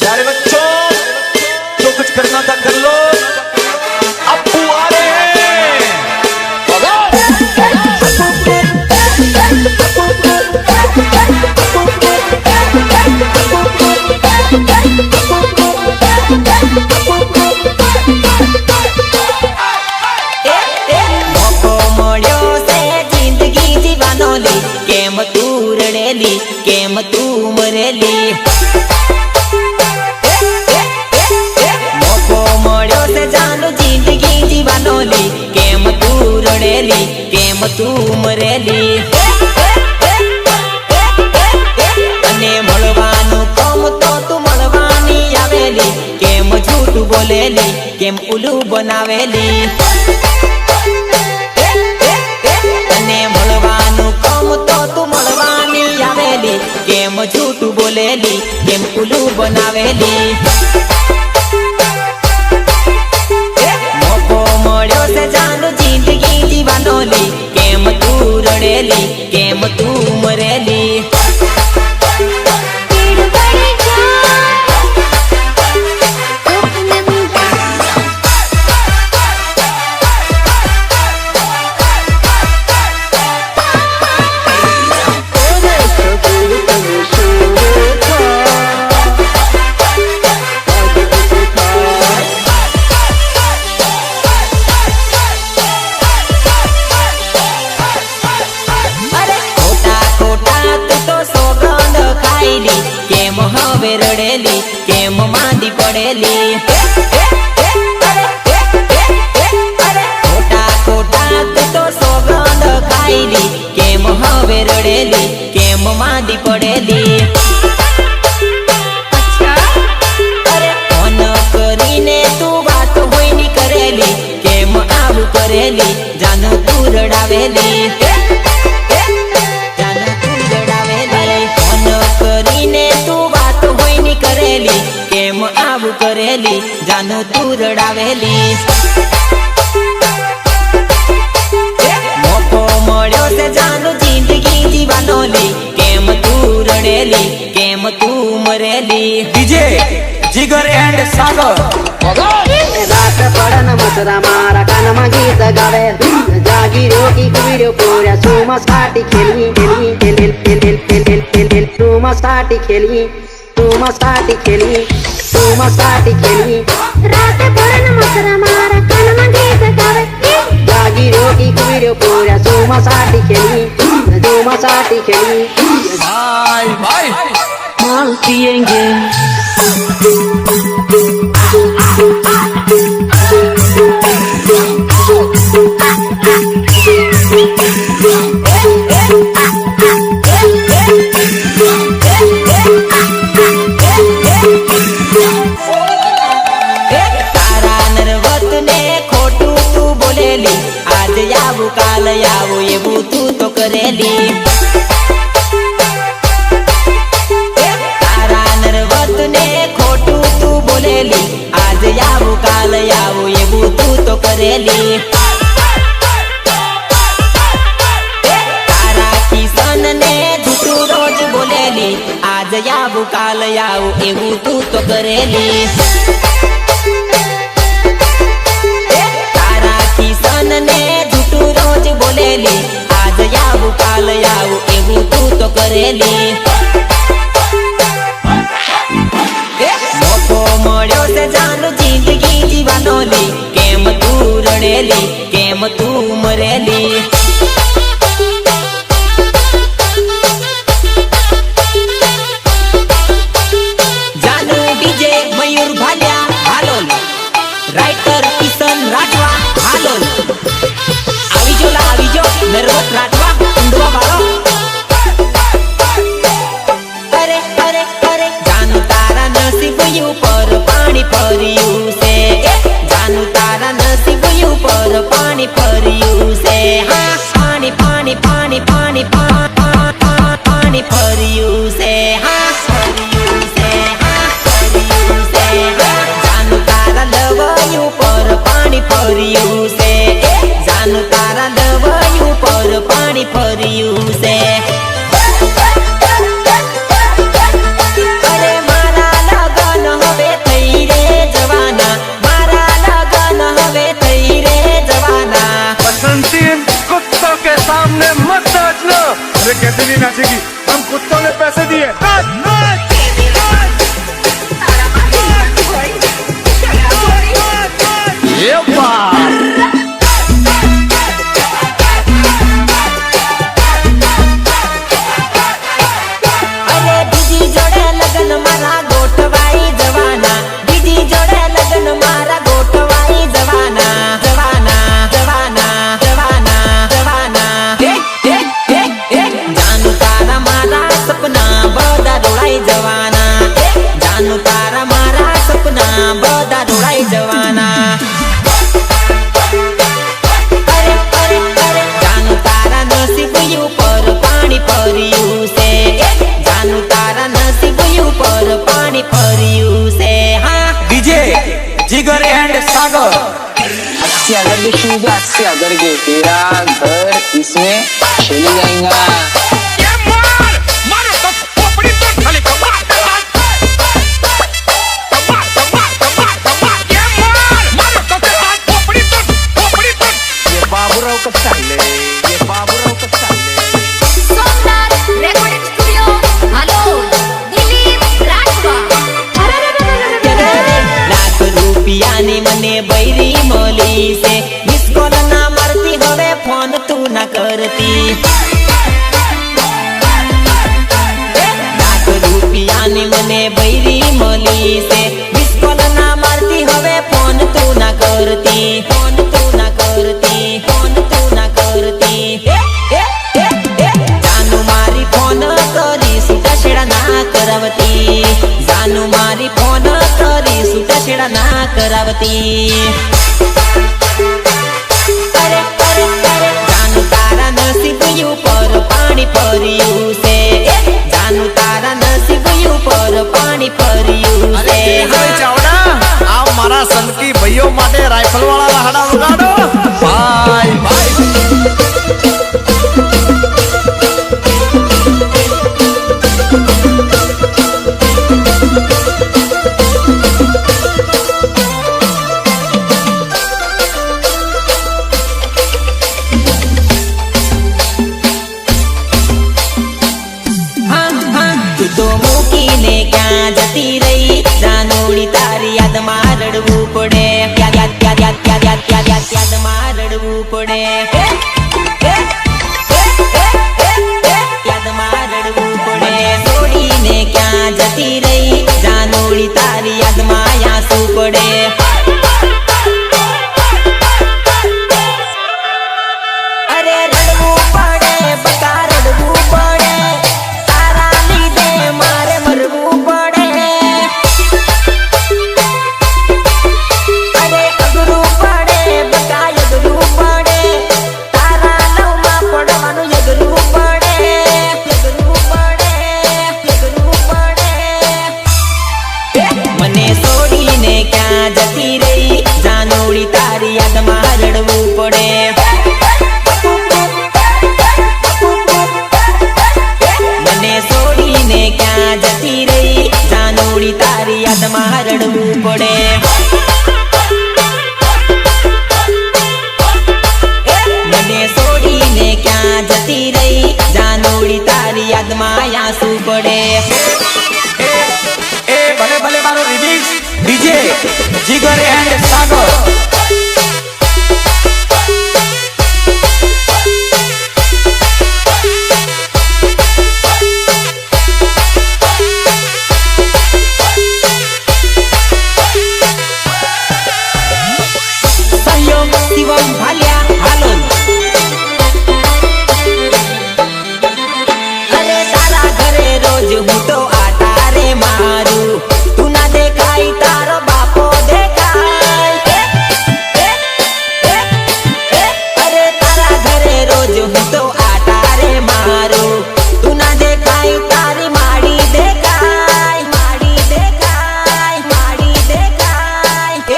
प्यारे बच्चों, जो कुछ करना था कर लो, अप्पू आ रहे हैं। केम तू रड़ेली केम तू मरेली मोको मळ्यो से जानो जिंदगी जीवानोली केम तू रड़ेली केम तू मरेली अने मळवानुं कम तो तू मळवानी आवेली केम झूठું बोलेली केम उलू बनावेली अने मळवानुं कम तो तू मळवानी आवेली केम झूठું बोलेली केम उलू बनावेली मोको मळ्यो से जानो जिंदगी जीवानोली केम तू रड़ेली केम तू मरेली केम हवे रड़ेली केम मांदी पड़ेली खोटा खोटा तू तो सोगंद खाईली केम हवे रड़ेली केम मांदी पड़ेली अरे फोन करीने तू बात होईनी करेली केम आवू करेली जानू तू रड़ावेली केम आवू करेली जानू तू रड़ावेली मोको मळ्यो से जानू जिंदगी जीवानोली केम तू रड़ेली केम तू मरेली डीजे जिगर एंड सागर रात पड़न मसरा मारा कान में गीत गावे जागीरो की कुड़ियो पूरा सुमा साटी खेली सुमा साटी खेली रात पड़न मसरा मारा कान में गीत गावे जागीरो की कुड़ियो पूरा सुमा साटी खेली भाई भाई माल पिएंगे आज यावू काल यावू एवू तू तो करेली तारा नरवत ने खोटू तू बोलेली आज यावू काल यावू एवू तू तो करेली तारा किसन ने झूठू रोज बोलेली आज यावू काल यावू एवू तू तो करेली ने झूठू रोज बोलेली आज यावू काल यावू एवू तू तो करेली मोको मळ्यो से जानू जिंदगी जीवानोली केम तू रड़ेली केम तू मरेली जानू डीजे मयूर भाल्या हालोल राइटर किसन राठवा हालोल आवीजो नरवत राठवा कुंडवा बाळो अरे अरे अरे जानू तारा नसीब यू पर पानी फरियू से जानू तारा नसीब यू पर पानी फरियू से हाँ पानी पानी पानी पानी पानी फरियू से हाँ फरियू से हाँ फरियू से हाँ जानू तारा लव यू पर पानी फरियू से जानू तारा लव यू पर पानी फरियू से अरे मारा लगन ऐसे नहीं नाचेगी, हम कुत्तों ने पैसे दिए। ये बात अरे बीजी जोड़े लगन मारा गोठवाई जवाना, बीजी जोड़े लगन मारा गोठवाई जवाना, जवाना जवाना जवाना जवाना जानू तारा मारा सपना बड़ा डोळाई जवाना, जानू तारा मारा सपना बड़ा डोळाई जवाना। अरे अरे अरे जानू तारा नसीब ऊपर पानी फर्યું છે, जानू तारा नसीब ऊपर पानी फर्યું છે। हाँ डीजे जिगर एंड सागर। अस्सी अगर के शूज 80 अगर के तेरा घर इसमें चल जाएगा। बाबूराव का चालले, ये बाबूराव का चालले। सोमनाथ रेकॉर्डिंग स्टुडिओ हालोल दिलीप राठवा लाख રૂપિયાની મને બૈરી મળી છે, મિસ કોલ ના મારતી હવે ફોન તું ના કરતી। લાખ રૂપિયાની મને બૈરી મળી છે, મિસ કોલ ના મારતી હવે ફોન તું ના કરતી, ફોન તું ના કરતી, ફોન તું ના કરતી। जानू मारी फोन करी सुटा छेड़ा ना करावती, जानू मारी फोन करी सुटा छेड़ा ना करावती। अरे अरे अरे जानू तारा नसीब ऊपर पानी फर्યું છે, जानू तारा नसीब ऊपर पानी फर्યું अरे છે। भाई चावड़ा, आप मारा सनकी भाइयों माटे राइफल वाला लहड़ा उगाड़ो। Bye bye. हाँ हाँ तू तो મૂકીને ક્યાં જતી રહી, જાનોડી તારી યાદમાં રડવું પડે, યાદ યાદ યાદ યાદ યાદ યાદ યાદ યાદ યાદમાં રડવું પડે, યાદમાં રડવું પડે। છોડીને ક્યાં જતી રહી, જાનોડી તારી યાદમાં આંસુ પડે। અરે રડવું પડે બકા રડવું પડે, તારા લીધે મારે મરવું પડે। અરે અઘરું પડે બકા અઘરું પડે, તારા લવમાં પડવાનું અઘરું પડે, અઘરું પડે, અઘરું પડે। મને છોડીને ક્યાં જતી રહી, જાનોડી તારી યાદમાં રડવું પડે। મને છોડીને ક્યાં જતી રહી, જાનોડી તારી યાદમાં રડવું પડે। મને છોડીને ક્યાં જતી રહી, જાનોડી તારી યાદમાં આંસુ પડે। ए भले भले मारो रिमिक्स डीजे जिगर एंड सागर। सहयोग शिवम भालिया हालोल। अरे तारा घरे रोज હું તો આટા રે મારું, તું ના દેખાય તારો બાપો દેખાય। અરે તારા ઘરે રોજ હું તો આટા રે મારું, તું ના દેખાય તારી માડી દેખાય, માડી દેખાય, માડી દેખાય।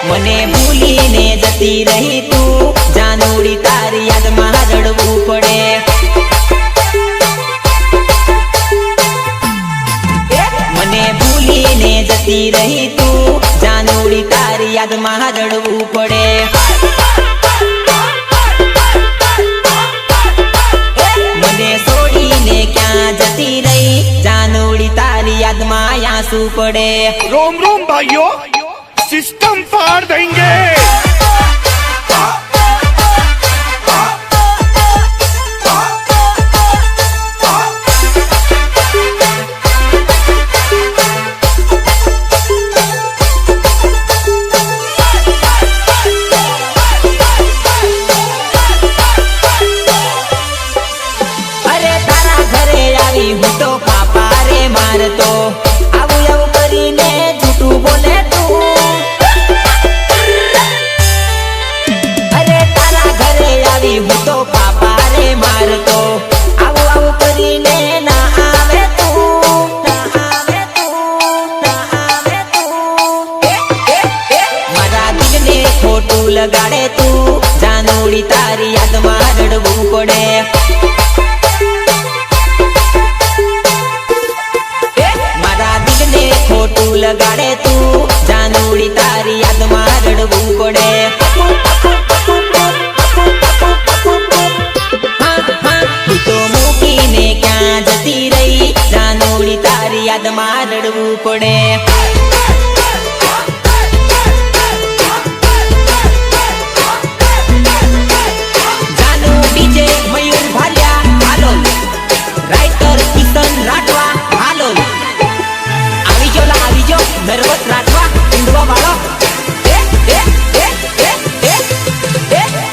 મને ભૂલીને જતી રહી તું, જાનોડી તારી યાદમાં રડવું પડે। મને ભૂલીને જતી રહી તું, જાનોડી તારી યાદમાં રડવું પડે। મને યાદમાં આંસુ પડે. रोम रोम भाइयों, सिस्टम फाड़ देंगे. અરે તારા ઘરે આવી હું તો પાપા રે મારતો. આવું આવું કરીને જૂઠું બોલે તું. અરે તારા ઘરે આવી હું તો પાપા રે મારતો. આવું આવું કરીને ના આવે તું. ના આવે તું. ના આવે તું. મારા દિલને ખોટું લગાડે તું. જાનોડી તારી યાદમાં રડવું પડે. મારા દિલને ખોટું લગાડે તું. જાનોડી તારી યાદમાં રડવું પડે. તું તો મૂકીને ક્યાં જતી રહી. જાનોડી તારી યાદમાં રડવું પડે. જાનુ ડીજે મયુર ભાલિયા હાલો. રાઇટર કિશન રાઠવા હાલો. આવી જો લા આવી જો નર્વસ રાઠવા ઊંડવા વાળો.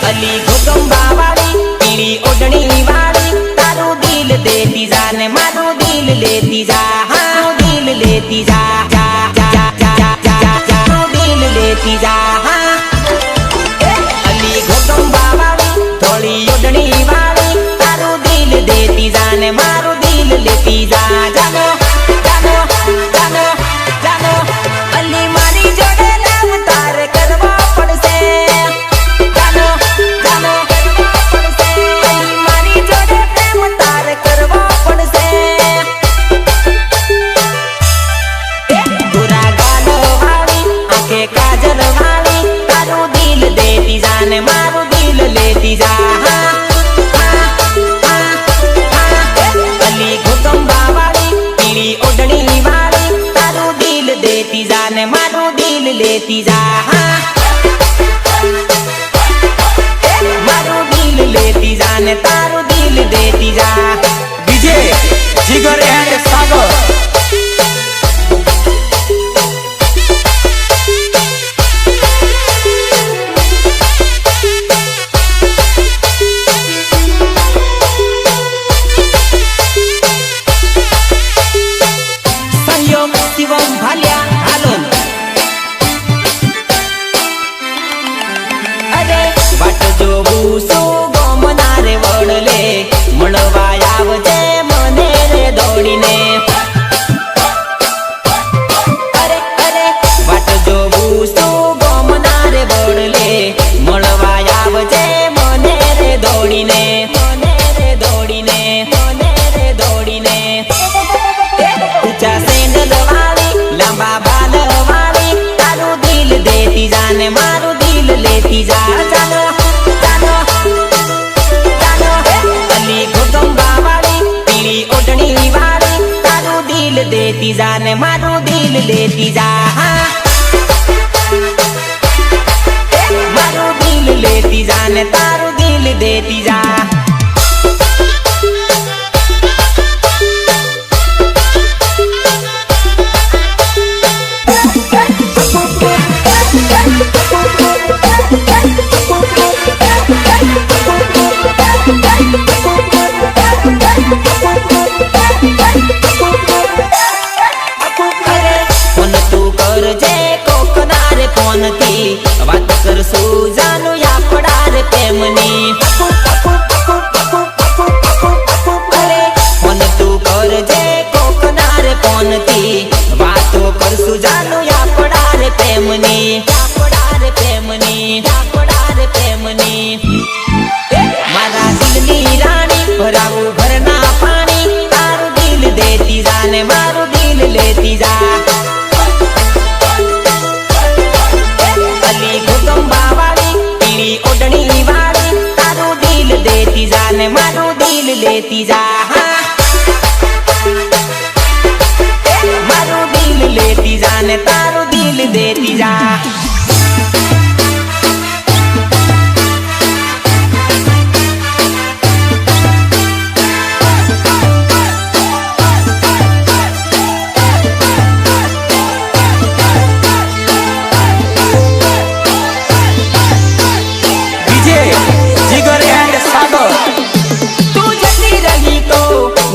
અલી ગોગંબા વાળી પીળી ઓઢણી વાળી. તારું દિલ દેતી જા ને મારું દિલ લેતી જા. હા દિલ લેતી જા. જા જા જા જા જા જા દિલ લેતી જા. હા અલી ગોગંબા વાળી થોડી ઓઢણી વાળી. તારું દિલ દેતી જા ને મારું દિલ લેતી જા. જાનો જાનો જાનો જાનો અલી મારી જોડે લવ તાર કરવો પડશે. જાનો જાનો કરવો પડશે. અલી મારી જોડે પ્રેમ તાર કરવો પડશે. ગોરા ગાલ વાળી આંખે કાજલ વાળી. તારું દિલ દેતી જા ને મારું દિલ લેતી જા. હા હા હા હા અલી ગોગંબા વાળી પીળી ઓઢણી વાળી. તારું દિલ દેતી જા ને મારું દિલ લેતી જા. હા મારું દિલ લેતી જા ને તારું દિલ દેતી જા. ડીજે જીગર એન્ડ સાગર. સહયોગ શિવમ ભાલિયા હાલો. અરે વાટ જોવું શું ગમના રે વડલે. મળવા આવજે મને રે દોડીને. અરે અરે વાટ જોવું શું ગમના રે વડલે. મળવા આવજે મને રે દોડીને. મને રે દોડીને. મને રે દોડીને. ઊંચા સેન્ડલ વાળી લાંબા બાલ વાળી. તારું દિલ દેતી જા ને મારું દિલ લેતી જા. જાનો જાનો જાનો અલી ગોગંબા વાળી પીળી ઓઢણી વાળી. તારું દિલ દેતી જા ને મારું દિલ લેતી જા. હા મારું દિલ લેતી જા ને તારું દિલ દેતી જા. ફોન તું કરજે કોકના રે ફોનથી. વાત કરશું જાનુ આપડા રે પ્રેમની. અરે ફોન તું કરજે કોકના રે ફોનથી. વાતો કરશું જાનુ આપડા રે પ્રેમની. આપડા રે પ્રેમની. આપડા રે પ્રેમની. મારા દિલની રાણી ભરાવું ઘરના પાણી. તારું દિલ દેતી જા ને મારું દિલ લેતી જા. અલી ગોગંબા વાળી પીળી ઓઢણી વાળી. તારું દિલ દેતી જા ને મારું દિલ લેતી જા. હા ને તારું દિલ દેતી જા.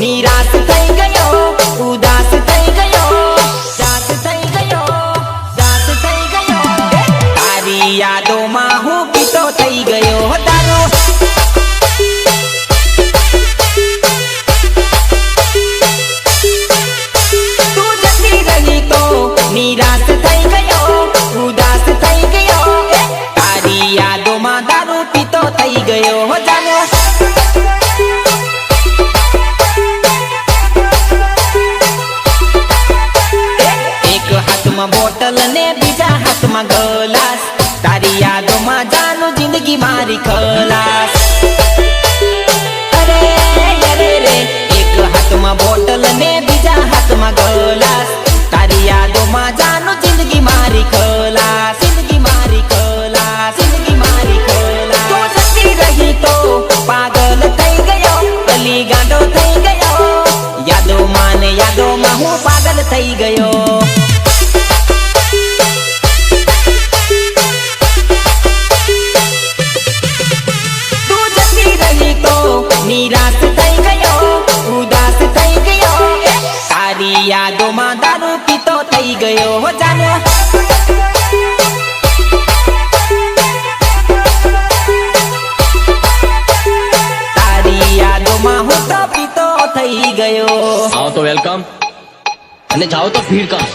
નિરાશ થઈ ગયો, ઉદાસ થઈ ગયો, જાત થઈ ગયો, જાત થઈ ગયો. તારી યાદોમાં હું પીતો થઈ ગયો તારો. તું જતી રહી તો નિરાશ થઈ ગયો, ઉદાસ થઈ ગયો. તારી યાદોમાં દારૂ પીતો થઈ ગયો જાનો. બોટલ ને બીજા હાથમાં ગ્લાસ, તારી યાદોમાં જાનું જિંદગી મારી ખલાસ. અરે અરે રે, એક હાથમાં બોટલ ને બીજા હાથમાં ગ્લાસ, તારી યાદોમાં જાનું જિંદગી મારી ખલાસ. જિંદગી મારી ખલાસ, જિંદગી મારી ખલાસ. તું જતી રહી તો પાગલ થઈ ગયો, ગલી ગાંડો થઈ ગયો. યાદોમાં ને યાદોમાં હું પાગલ થઈ ગયો. નિરાશ થઈ ગયો, ઉદાસ થઈ ગયો. તારી યાદોમાં દારૂ પીતો થઈ ગયો જાનો. તારી યાદોમાં હું તો પીતો થઈ ગયો. आओ तो वेलकम અને જાઓ તો ફીર કા.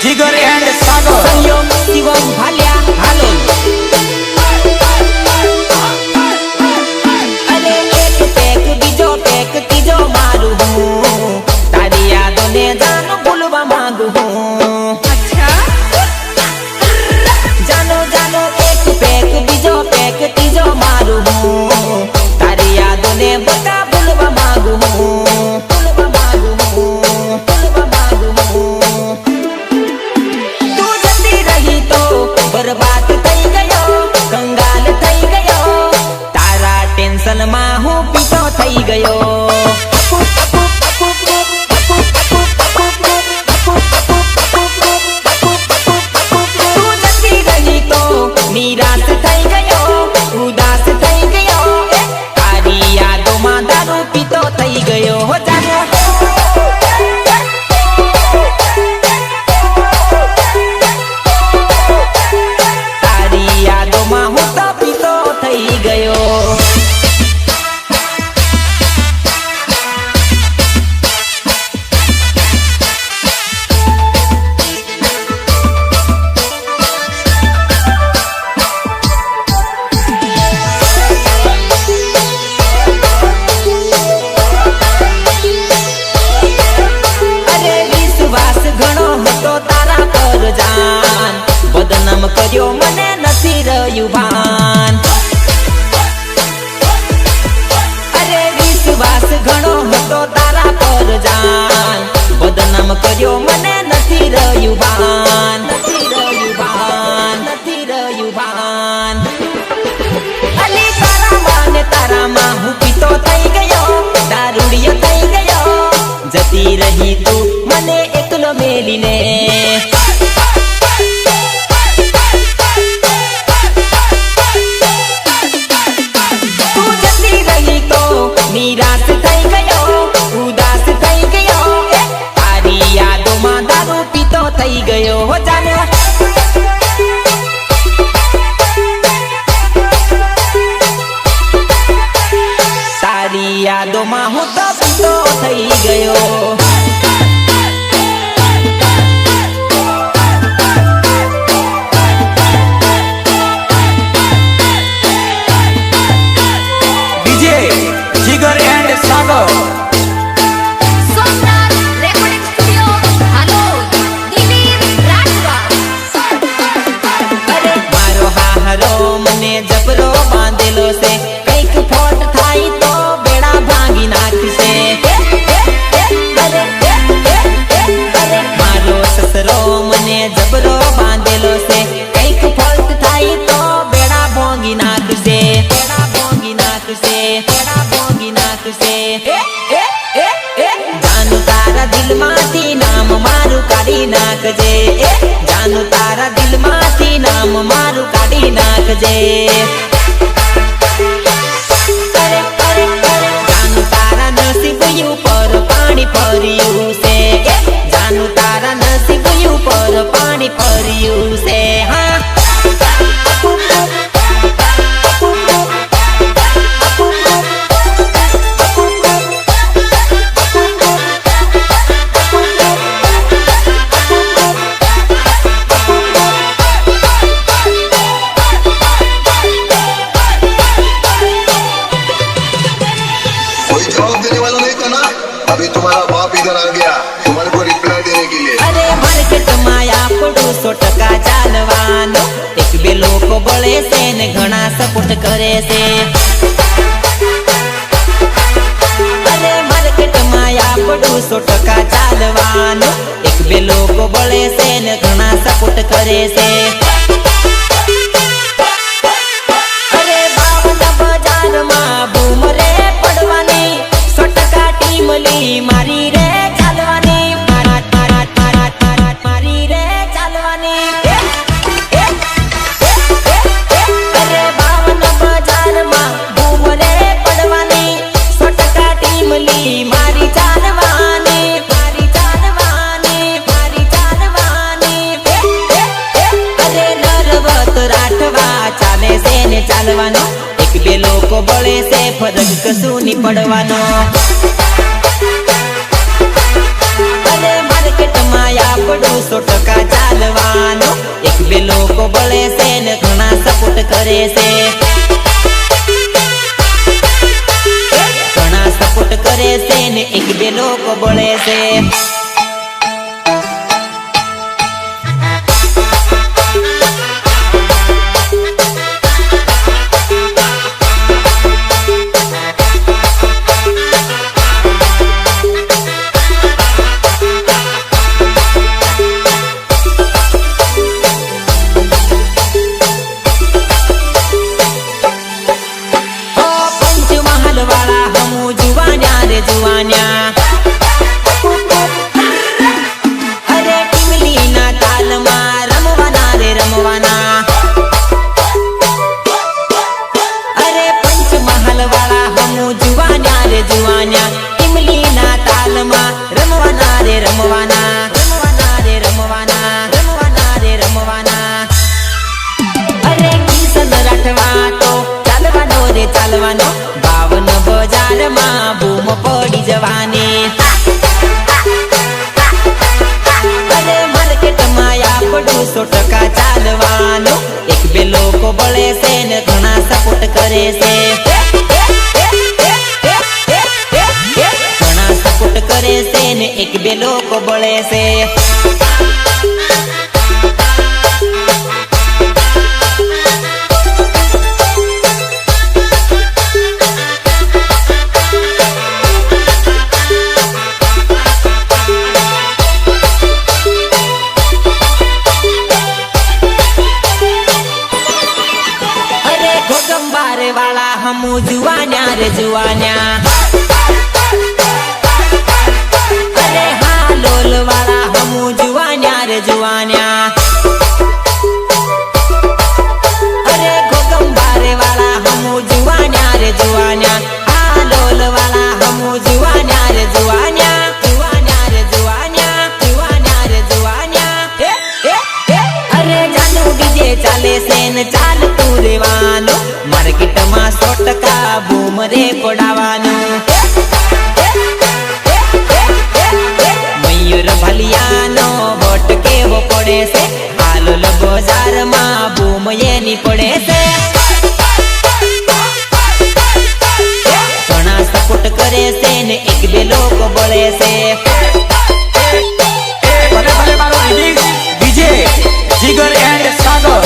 જીગર એન્ડ સાગર સંયોગ શિવમ ભાલ્યા હાલો. અરે એક પેક બીજો પેક ત્રીજો મારું હું, તારી યાદોને જાનો ભૂલવા માંગુ હું. જાનો જાનો એક પેક બીજો પેક ત્રીજો મારું હું, તારી યાદોને બધા ભૂલવા માંગુ હું. ભૂલવા માંગુ હું, ભૂલવા માંગુ હું. બરબાદ થઈ ગયો, કંગાલ થઈ ગયો. તારા ટેન્શનમાં હું પીતો થઈ ગયો. તું જતી રહી તો નિરાશ થઈ ગયો, ઉદાસ થઈ ગયો. તારી યાદોમાં દારૂ પીતો થઈ ગયો જાનો. હું તો પીતો થઈ ગયો. અરે વિશ્વાસ ઘણો હતો તારા પર જાન, બદનામ કર્યો મને નથી રહ્યું ભાન. અરે વિશ્વાસ ઘણો હતો તારા પર જાન, બદનામ કર્યો મને નથી રહ્યું ભાન. નથી રહ્યું ભાન, નથી રહ્યું ભાન. અલી તારામાં ને તારામાં હું પીતો થઈ ગયો, દારૂડિયો થઈ ગયો. જતી રહી તું મને એકલો મેલીને. નિરાશ થઈ ગયો, ઉદાસ થઈ ગયો. તારી યાદોમાં દારૂ પીતો થઈ ગયો જાનો. તારી યાદોમાં હું તો પીતો થઈ ગયો. Jigar and Sagar Somnath recording studio હાલો દિલીપ રાજવા. જબરો બાંધેલો છે કઈક ફોલ્ટ થાય તો બેડા ભોંગી નાખશે બેડા ભોંગી નાખશે બેડા ભોંગી નાખશે જાનું તારા દિલમાંથી નામ મારું કાઢી નાખજે જાનું તારા દિલમાંથી નામ મારું કાઢી નાખજે જાનું તારા નસીબ ઉપર પાણી ફર્યું છે જાનું તારા નસીબ ઉપર પાણી ફર્યું છે હા कोई जवाब देने वाला नहीं था ना। अभी तुम्हारा बाप इधर आ गया तुम्हारे को रिप्लाई देने के लिए। अरे मार्केट में आपड़ू 100% चालवानो एक बे लोग बळे से ने घणा सपोर्ट करे से अरे मार्केट में आपड़ू 100% चालवानो एक बे लोग बळे से ने घणा सपोर्ट करे से अरे बावना बाजार में बूम रे पड़वानी 100% टीमली मारी रे चालवानी मारी रे चालवानी अरे बावना बाजार में बूम रे पड़वानी 100% टीमली मारी चालवानी मारी चालवानी मारी चालवानी अरे नरवत राठवा चाले से ने चालवानो एक बे लोग बळे से फरक कसूनी पड़वानो अरे मार्केट में आपड़ू 100% चालवानो एक बे लोग बळे से ने घणा सपोर्ट करे से घणा सपोर्ट करे से ने एक बे लोग बळे से पंचमहल वाला हमू जुवान्या रे जुवान्या अरे टिमली ना ताल मा रमवाना रे रमवाना अरे पंचमहल वाला हमू जुवान्या रे जुवान्या टिमली ना ताल मा रमवाना रे रमवाना रमवाना रे रमवाना रमवाना रे रमवाना अरे किसन राठवा तो चालवानो रे चालवानो बावन बजार में बूम पड़ी जवानी अरे मार्केट में आपड़ू 100% चालवानो एक बे लोग बळे से ने घणा सपोर्ट करे से घणा सपोर्ट करे से ने एक बे लोग बळे से अरे घोगंबारे वाला हमू जुवान्या रे जुवान्या अरे हालोल वाला हमू जुवान्या रे जुवान्या अरे घोगंबारे वाला हमू जुवान्या रे जुवान्या हालोल वाला हमू जुवान्या रे जुवान्या जुवान्या रे जुवान्या जुवान्या रे जुवान्या अरे जानू डीजे चाले सेन चाल तू रेवानो मार्केट में 100% बूम रे पड़ावानो मयूर भलियानो वोट केवो पड़े से हालोल बाजार में बूम ये नी पड़े से घणा सपोर्ट करे से ने एक बे लोग बळे से भले भले मारो डीजे जिगर एंड सागर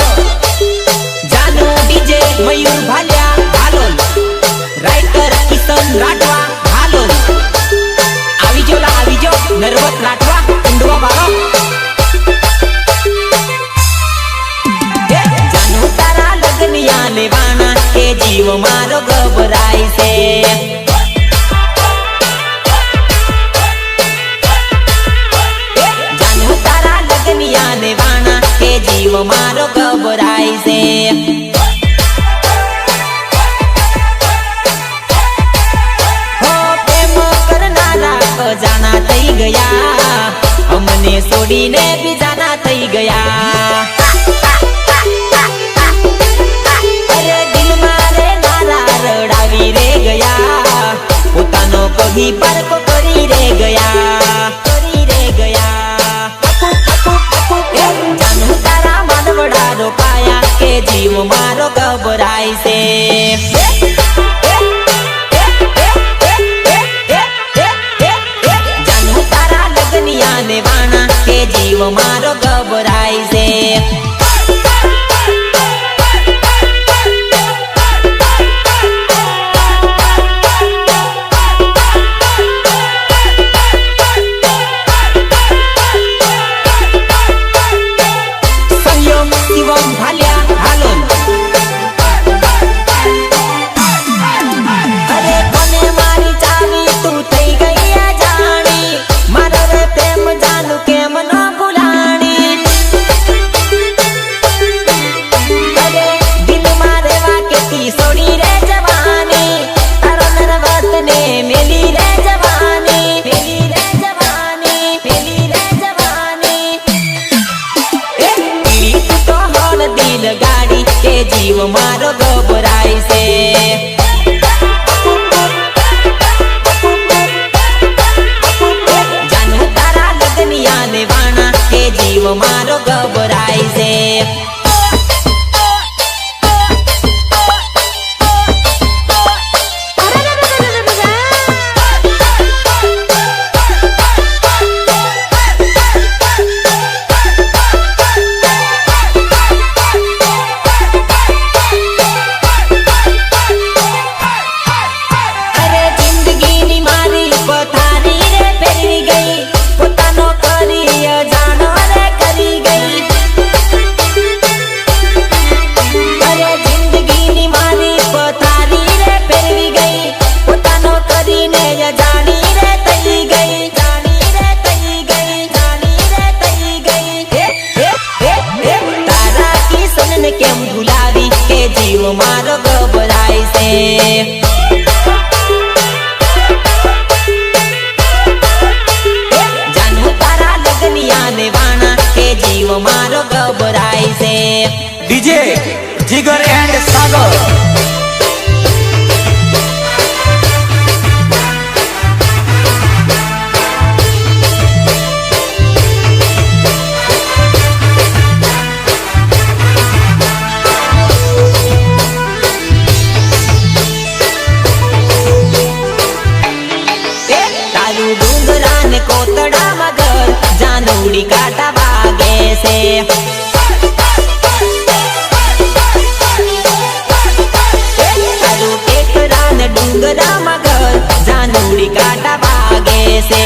जानू डीजे मयूर भालिया हालोल राइटर किशन राठवा हालोल आवी जो नरवत राठवा इंडवा बारो છોડીને બીજાના થઈ ગયા અરે દિલ મારે નારા રડાવી રે ગયા પોતાનો કહી પારકો કરી રે ગયા જાનું તારા માનવડા રોપાયા કે જીવ મારો ગભરાય છે જાનું તારા લગનિયા ને વાણા કે જીવ મારો ગભરાય છે જીવ મારો ગભરાય છે જાનું તારા લગનિયા ને વાણા કે જીવ મારો ગભરાય છે કેમ ભૂલાવી કે જીવ મારો ગભરાય છે જાનું તારા લગનિયા ને વાણા કે જીવ મારો ગભરાય છે डीजे जिगर एंड सागर કોતડા મગર જાનુડી કાટા વાગે છે તારું ટેકરા ને ડુંગરા મગર જાનુડી કાટા વાગે છે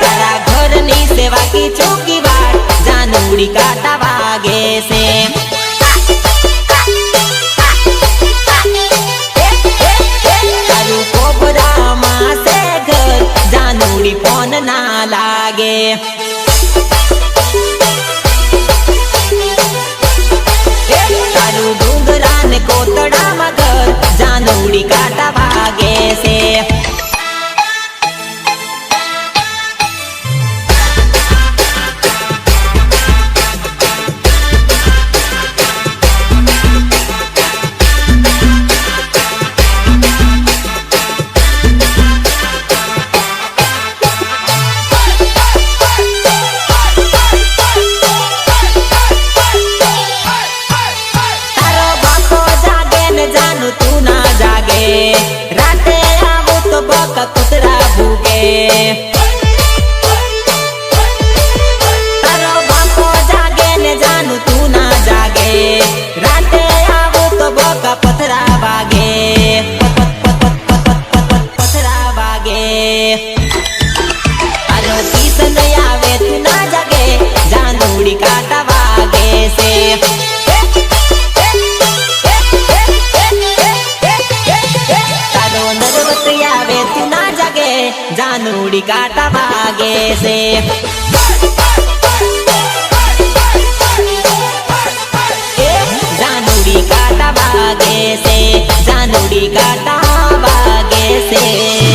તારા ઘરની સેવા કી ચોકી વાટ જાનુડી કાટા વાગે છે ફોન ના લાગે તારું ડુંગરા ને કોતડા મગર જાનુડી કાટા વાગે છે રાતે આવું તો બકા કૂતરા ભૂગે તારો બાપો જાગે ને જાનું તું ના જાગે રાતે આવું તો બકા પથરા વાગે પથરા વાગે તારો કિશન આવે તું ના જાગે જાનુડી કાટા વાગે છે જાનુડી કાટા વાગે છે જાનુડી કાટા વાગે છે જાનુડી કાટા વાગે છે